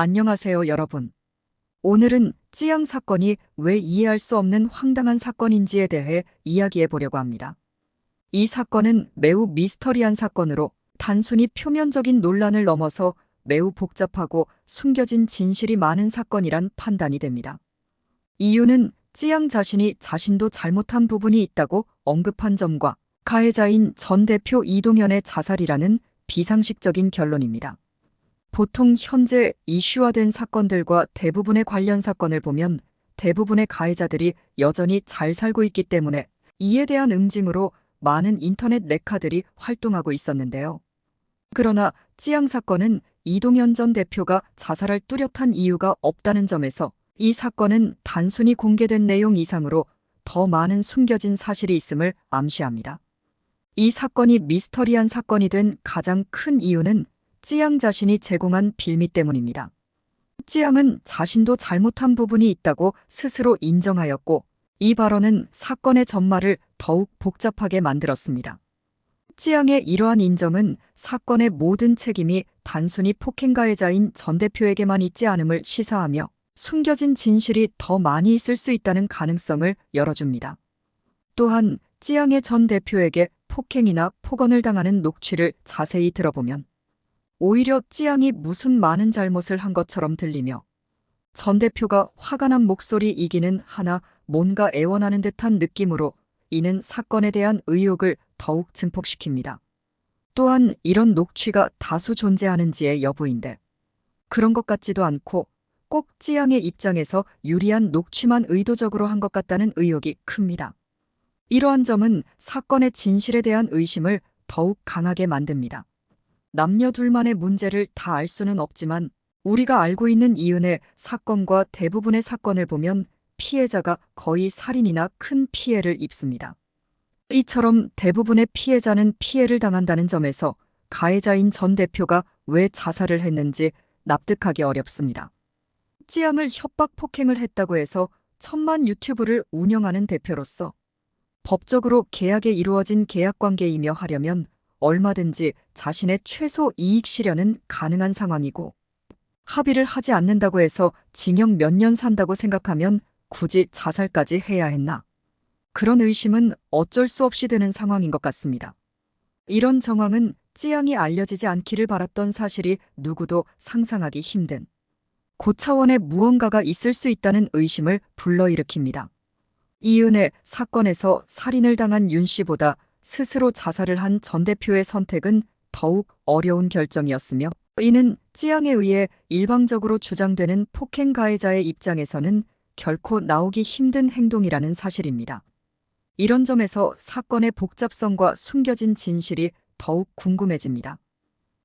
안녕하세요, 여러분. 오늘은 찌양 사건이 왜 이해할 수 없는 황당한 사건인지에 대해 이야기해 보려고 합니다. 이 사건은 매우 미스터리한 사건으로 단순히 표면적인 논란을 넘어서 매우 복잡하고 숨겨진 진실이 많은 사건이란 판단이 됩니다. 이유는 찌양 자신이 자신도 잘못한 부분이 있다고 언급한 점과 가해자인 전 대표 이동현의 자살이라는 비상식적인 결론입니다. 보통 현재 이슈화된 사건들과 대부분의 관련 사건을 보면 대부분의 가해자들이 여전히 잘 살고 있기 때문에 이에 대한 응징으로 많은 인터넷 레카들이 활동하고 있었는데요. 그러나 찌양 사건은 이동현 전 대표가 자살할 뚜렷한 이유가 없다는 점에서 이 사건은 단순히 공개된 내용 이상으로 더 많은 숨겨진 사실이 있음을 암시합니다. 이 사건이 미스터리한 사건이 된 가장 큰 이유는 찌양 자신이 제공한 빌미 때문입니다. 찌양은 자신도 잘못한 부분이 있다고 스스로 인정하였고, 이 발언은 사건의 전말을 더욱 복잡하게 만들었습니다. 찌양의 이러한 인정은 사건의 모든 책임이 단순히 폭행 가해자인 전 대표에게만 있지 않음을 시사하며 숨겨진 진실이 더 많이 있을 수 있다는 가능성을 열어줍니다. 또한 찌양의 전 대표에게 폭행이나 폭언을 당하는 녹취를 자세히 들어보면 오히려 찌양이 무슨 많은 잘못을 한 것처럼 들리며 전 대표가 화가 난 목소리이기는 하나 뭔가 애원하는 듯한 느낌으로 이는 사건에 대한 의혹을 더욱 증폭시킵니다. 또한 이런 녹취가 다수 존재하는지의 여부인데 그런 것 같지도 않고 꼭 찌양의 입장에서 유리한 녹취만 의도적으로 한 것 같다는 의혹이 큽니다. 이러한 점은 사건의 진실에 대한 의심을 더욱 강하게 만듭니다. 남녀 둘만의 문제를 다 알 수는 없지만 우리가 알고 있는 이윤의 사건과 대부분의 사건을 보면 피해자가 거의 살인이나 큰 피해를 입습니다. 이처럼 대부분의 피해자는 피해를 당한다는 점에서 가해자인 전 대표가 왜 자살을 했는지 납득하기 어렵습니다. 찌양을 협박 폭행을 했다고 해서 1,000만 유튜브를 운영하는 대표로서 법적으로 계약에 이루어진 계약관계이며 하려면 얼마든지 자신의 최소 이익 실현은 가능한 상황이고 합의를 하지 않는다고 해서 징역 몇 년 산다고 생각하면 굳이 자살까지 해야 했나? 그런 의심은 어쩔 수 없이 드는 상황인 것 같습니다. 이런 정황은 찌양이 알려지지 않기를 바랐던 사실이 누구도 상상하기 힘든 고차원의 무언가가 있을 수 있다는 의심을 불러일으킵니다. 이은혜 사건에서 살인을 당한 윤 씨보다 스스로 자살을 한 전 대표의 선택은 더욱 어려운 결정이었으며 이는 찌양에 의해 일방적으로 주장되는 폭행 가해자의 입장에서는 결코 나오기 힘든 행동이라는 사실입니다. 이런 점에서 사건의 복잡성과 숨겨진 진실이 더욱 궁금해집니다.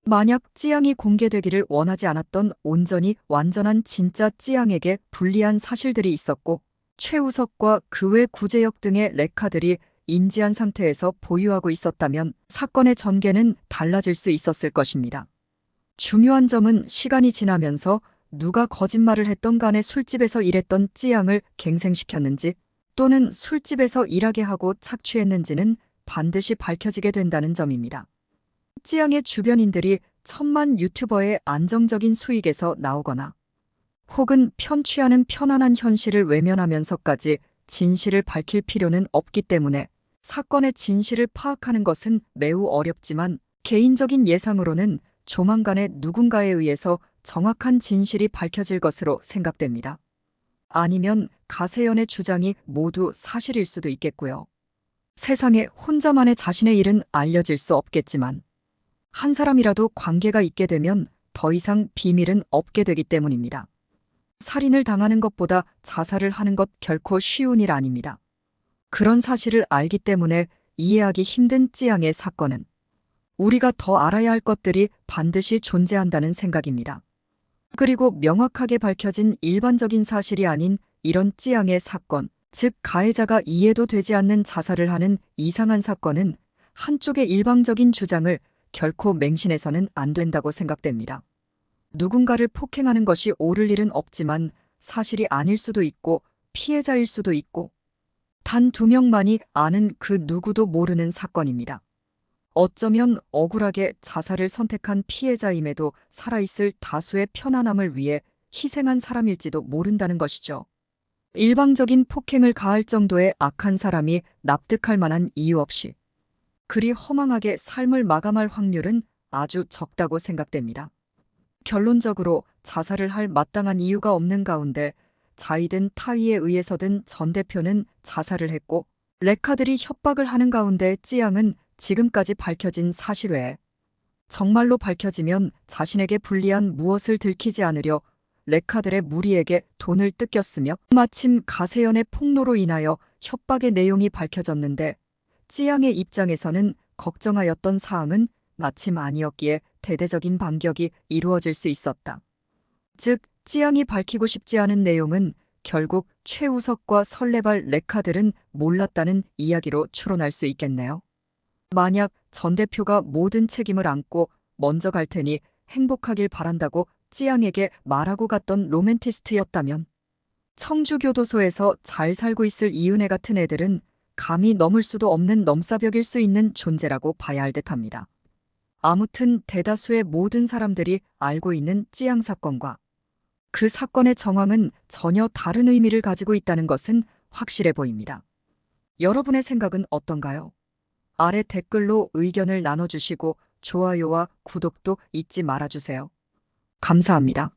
만약 찌양이 공개되기를 원하지 않았던 온전히 완전한 진짜 찌양에게 불리한 사실들이 있었고 최우석과 그 외 구제역 등의 레카들이 인지한 상태에서 보유하고 있었다면 사건의 전개는 달라질 수 있었을 것입니다. 중요한 점은 시간이 지나면서 누가 거짓말을 했던 간에 술집에서 일했던 찌양을 갱생시켰는지 또는 술집에서 일하게 하고 착취했는지는 반드시 밝혀지게 된다는 점입니다. 찌양의 주변인들이 1,000만 유튜버의 안정적인 수익에서 나오거나 혹은 편취하는 편안한 현실을 외면하면서까지 진실을 밝힐 필요는 없기 때문에 사건의 진실을 파악하는 것은 매우 어렵지만 개인적인 예상으로는 조만간에 누군가에 의해서 정확한 진실이 밝혀질 것으로 생각됩니다. 아니면 가세연의 주장이 모두 사실일 수도 있겠고요. 세상에 혼자만의 자신의 일은 알려질 수 없겠지만 한 사람이라도 관계가 있게 되면 더 이상 비밀은 없게 되기 때문입니다. 살인을 당하는 것보다 자살을 하는 것 결코 쉬운 일 아닙니다. 그런 사실을 알기 때문에 이해하기 힘든 찌양의 사건은 우리가 더 알아야 할 것들이 반드시 존재한다는 생각입니다. 그리고 명확하게 밝혀진 일반적인 사실이 아닌 이런 찌양의 사건, 즉 가해자가 이해도 되지 않는 자살을 하는 이상한 사건은 한쪽의 일방적인 주장을 결코 맹신해서는 안 된다고 생각됩니다. 누군가를 폭행하는 것이 옳을 일은 없지만 사실이 아닐 수도 있고 피해자일 수도 있고 단 2명만이 아는 그 누구도 모르는 사건입니다. 어쩌면 억울하게 자살을 선택한 피해자임에도 살아있을 다수의 편안함을 위해 희생한 사람일지도 모른다는 것이죠. 일방적인 폭행을 가할 정도의 악한 사람이 납득할 만한 이유 없이 그리 허망하게 삶을 마감할 확률은 아주 적다고 생각됩니다. 결론적으로 자살을 할 마땅한 이유가 없는 가운데 자의든 타의에 의해서든 전 대표는 자살을 했고 레카들이 협박을 하는 가운데 찌양은 지금까지 밝혀진 사실 외에 정말로 밝혀지면 자신에게 불리한 무엇을 들키지 않으려 레카들의 무리에게 돈을 뜯겼으며 마침 가세연의 폭로로 인하여 협박의 내용이 밝혀졌는데 찌양의 입장에서는 걱정하였던 사항은 마침 아니었기에 대대적인 반격이 이루어질 수 있었다. 즉, 찌양이 밝히고 싶지 않은 내용은 결국 최우석과 설레발 레카들은 몰랐다는 이야기로 추론할 수 있겠네요. 만약 전 대표가 모든 책임을 안고 먼저 갈 테니 행복하길 바란다고 찌양에게 말하고 갔던 로맨티스트였다면 청주교도소에서 잘 살고 있을 이은혜 같은 애들은 감히 넘을 수도 없는 넘사벽일 수 있는 존재라고 봐야 할 듯합니다. 아무튼 대다수의 모든 사람들이 알고 있는 찌양 사건과 그 사건의 정황은 전혀 다른 의미를 가지고 있다는 것은 확실해 보입니다. 여러분의 생각은 어떤가요? 아래 댓글로 의견을 나눠주시고 좋아요와 구독도 잊지 말아주세요. 감사합니다.